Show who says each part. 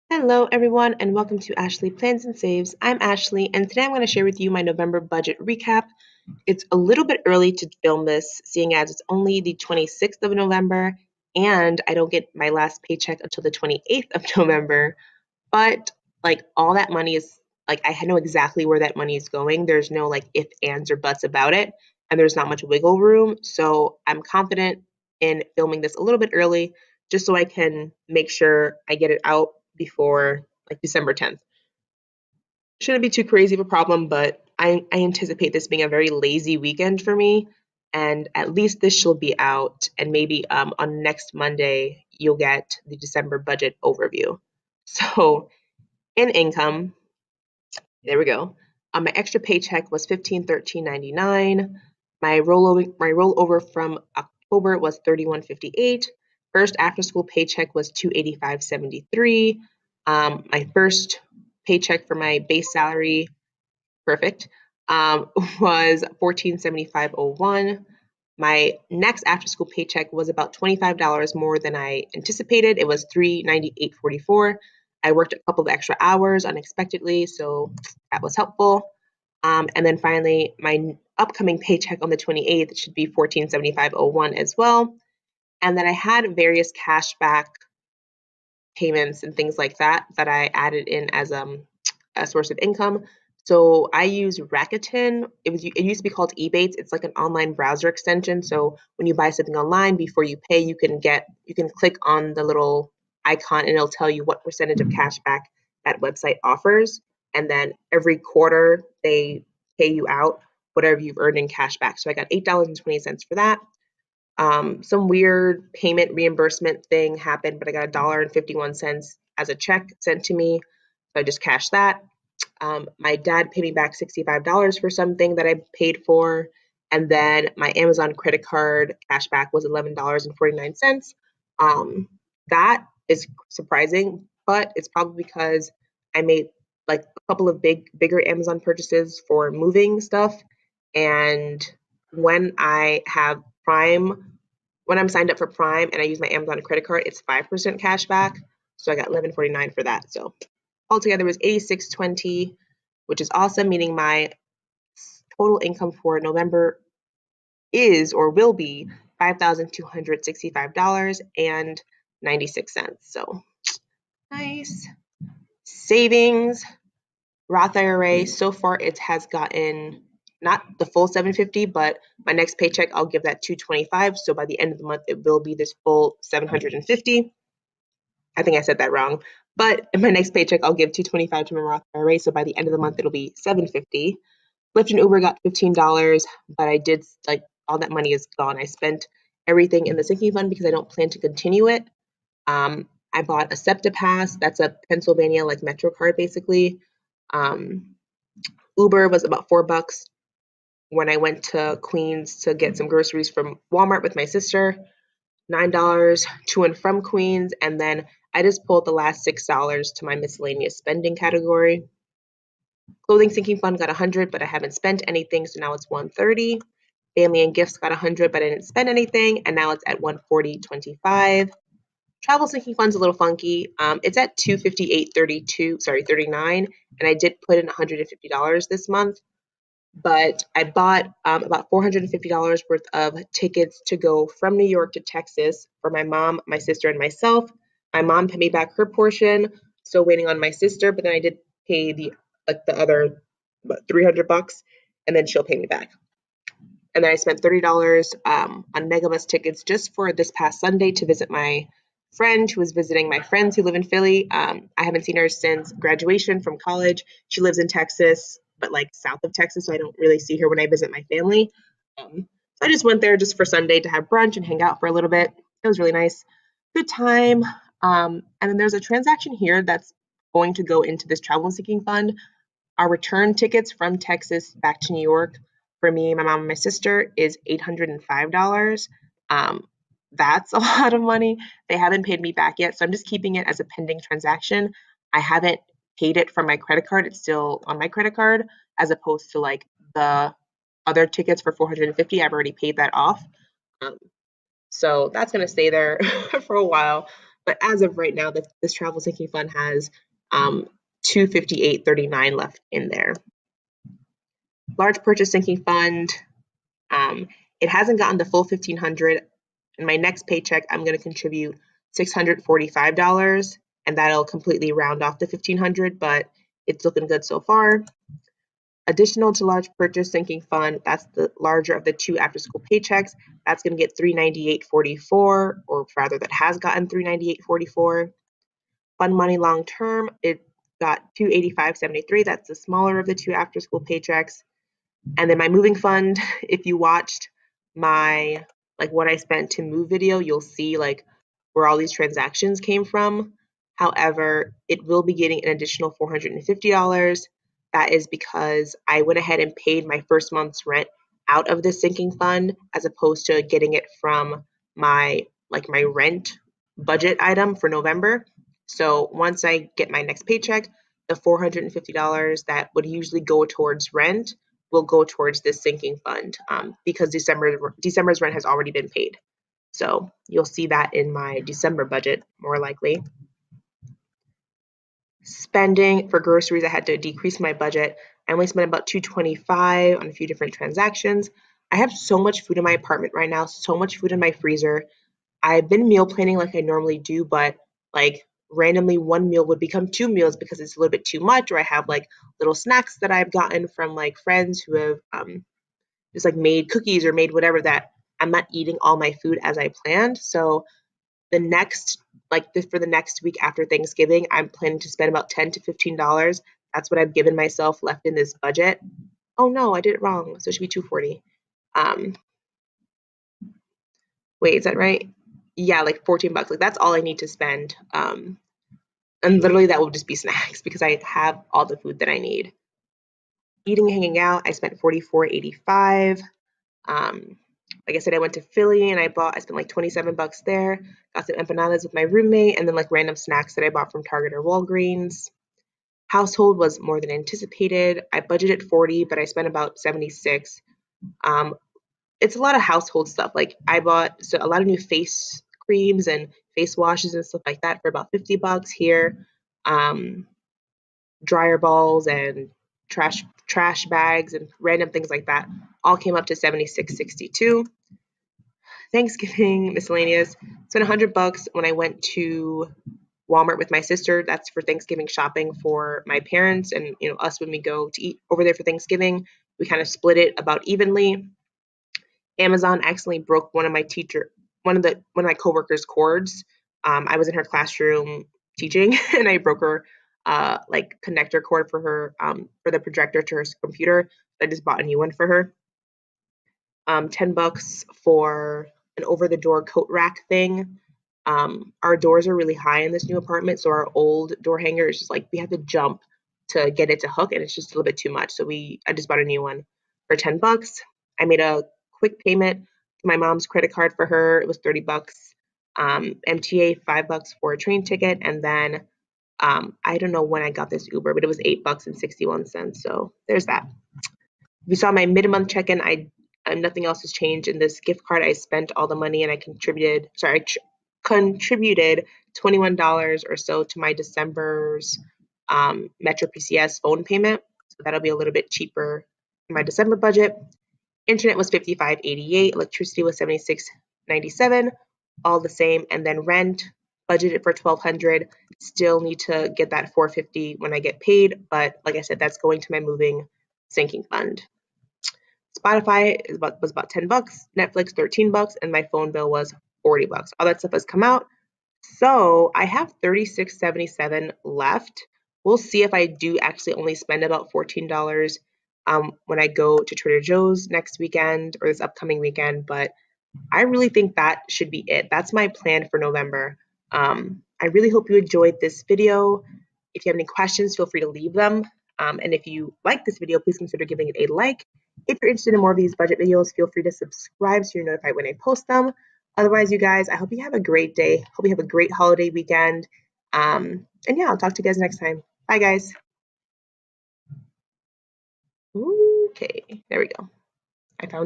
Speaker 1: Hello, everyone, and welcome to Ashley Plans and Saves. I'm Ashley, and today I'm going to share with you my November budget recap. It's a little bit early to film this, seeing as it's only the 26th of November, and I don't get my last paycheck until the 28th of November. But all that money is I know exactly where that money is going. There's no if, ands, or buts about it, and there's not much wiggle room. So I'm confident in filming this a little bit early, just so I can make sure I get it out before December 10th. Shouldn't be too crazy of a problem, but I anticipate this being a very lazy weekend for me. And at least this shall be out, and maybe on next Monday you'll get the December budget overview. So in income, there we go. My extra paycheck was 1513.99. My rollover from October was 3158. First after school paycheck was 285.73. My first paycheck for my base salary, perfect, was 1475.01. My next after school paycheck was about $25 more than I anticipated. It was 398.44. I worked a couple of extra hours unexpectedly, so that was helpful. And then finally, my upcoming paycheck on the 28th should be 1475.01 as well. And then I had various cashback payments and things like that I added in as a source of income. So I use Rakuten. It used to be called Ebates. It's like an online browser extension. So when you buy something online, before you pay, you can click on the little icon and it'll tell you what percentage of cashback that website offers. And then every quarter they pay you out whatever you've earned in cashback. So I got $8.20 for that. Some weird payment reimbursement thing happened, but I got $1.51 as a check sent to me. So I just cashed that. My dad paid me back $65 for something that I paid for. And then my Amazon credit card cashback was $11.49. That is surprising, but it's probably because I made a couple of bigger Amazon purchases for moving stuff. And when I have Prime, when I'm signed up for Prime and I use my Amazon credit card, it's 5% cash back. So I got $11.49 for that. So altogether it was $86.20, which is awesome, meaning my total income for November is or will be $5,265.96. So nice. Savings, Roth IRA, so far it has gotten not the full 750, but my next paycheck I'll give that 225. So by the end of the month it will be this full 750. I think I said that wrong. But in my next paycheck I'll give 225 to my Roth IRA. So by the end of the month it'll be 750. Lyft and Uber got $15, but I did all that money is gone. I spent everything in the sinking fund because I don't plan to continue it. I bought a SEPTA pass. That's a Pennsylvania Metro card basically. Um, Uber was about $4 when I went to Queens to get some groceries from Walmart with my sister. $9 to and from Queens, and then I just pulled the last $6 to my miscellaneous spending category. Clothing sinking fund got 100, but I haven't spent anything, so now it's 130. Family and gifts got 100, but I didn't spend anything, and now it's at 140.25. Travel sinking fund's a little funky. It's at 258.32, sorry, 39, and I did put in $150 this month. But I bought about $450 worth of tickets to go from New York to Texas for my mom, my sister, and myself. My mom paid me back her portion, still waiting on my sister, but then I did pay the other $300, and then she'll pay me back. And then I spent $30 on Megabus tickets just for this past Sunday to visit my friend who was visiting my friends who live in Philly. I haven't seen her since graduation from college. She lives in Texas, but south of Texas, so I don't really see her when I visit my family. So I just went there just for Sunday to have brunch and hang out for a little bit. It was really nice. Good time. And then there's a transaction here that's going to go into this travel seeking fund. Our return tickets from Texas back to New York for me, my mom, and my sister is $805. That's a lot of money. They haven't paid me back yet, so I'm just keeping it as a pending transaction. I haven't paid it from my credit card. It's still on my credit card, as opposed to the other tickets for 450. I've already paid that off. Um, so that's going to stay there for a while. But as of right now, this travel sinking fund has $258.39 left in there. Large purchase sinking fund, it hasn't gotten the full $1,500. In my next paycheck, I'm going to contribute $645, and that'll completely round off the $1,500, but it's looking good so far. Additional to large purchase sinking fund, that's the larger of the two after school paychecks. That's going to get $398.44, or rather, that has gotten $398.44. Fund money long term, it got $285.73. That's the smaller of the two after school paychecks. And then my moving fund, if you watched my what I spent to move video, you'll see where all these transactions came from. However, it will be getting an additional $450. That is because I went ahead and paid my first month's rent out of the sinking fund as opposed to getting it from my my rent budget item for November. So once I get my next paycheck, the $450 that would usually go towards rent will go towards this sinking fund because December's rent has already been paid. So you'll see that in my December budget, more likely. Spending for groceries, I had to decrease my budget. I only spent about $225 on a few different transactions. I have so much food in my apartment right now, so much food in my freezer. I've been meal planning like I normally do, but randomly one meal would become two meals because it's a little bit too much, or I have little snacks that I've gotten from friends who have just made cookies or made whatever, that I'm not eating all my food as I planned. So the next for the next week after Thanksgiving, I'm planning to spend about $10 to $15. That's what I've given myself left in this budget. Oh no, I did it wrong. So it should be $240. Wait, is that right? Yeah, $14. That's all I need to spend. And literally that will just be snacks because I have all the food that I need. Eating and hanging out, I spent $44.85. Like I said, I went to Philly and I spent $27 there. Got some empanadas with my roommate, and then random snacks that I bought from Target or Walgreens. Household was more than anticipated. I budgeted $40, but I spent about $76. It's a lot of household stuff. I bought a lot of new face creams and face washes and stuff like that for about $50 here. Dryer balls and trash bags and random things like that all came up to $76.62. Thanksgiving miscellaneous, spent $100 when I went to Walmart with my sister. That's for Thanksgiving shopping for my parents and us when we go to eat over there for Thanksgiving. We kind of split it about evenly. Amazon accidentally broke one of my coworkers' cords. I was in her classroom teaching and I broke her connector cord for her for the projector to her computer. I just bought a new one for her. $10 for an over-the-door coat rack thing. Our doors are really high in this new apartment, so our old door hanger is just we have to jump to get it to hook, and it's just a little bit too much. So I just bought a new one for $10. I made a quick payment to my mom's credit card for her. It was $30. MTA $5 for a train ticket, and then I don't know when I got this Uber, but it was $8.61. So there's that. If you saw my mid-month check-in, nothing else has changed. In this gift card, I spent all the money and I contributed $21 or so to my December's Metro PCS phone payment. So that'll be a little bit cheaper in my December budget. Internet was $55.88, electricity was $76.97, all the same. And then rent, budgeted for $1,200. Still need to get that $450 when I get paid, but like I said, that's going to my moving sinking fund. Spotify was about $10, Netflix $13, and my phone bill was $40. All that stuff has come out. So I have $36.77 left. We'll see if I do actually only spend about $14 when I go to Trader Joe's next weekend or this upcoming weekend, but I really think that should be it. That's my plan for November. I really hope you enjoyed this video. If you have any questions, feel free to leave them. And if you like this video, please consider giving it a like. If you're interested in more of these budget videos, feel free to subscribe so you're notified when I post them. Otherwise, you guys, I hope you have a great day. Hope you have a great holiday weekend. And yeah, I'll talk to you guys next time. Bye, guys. Okay, there we go. I found it.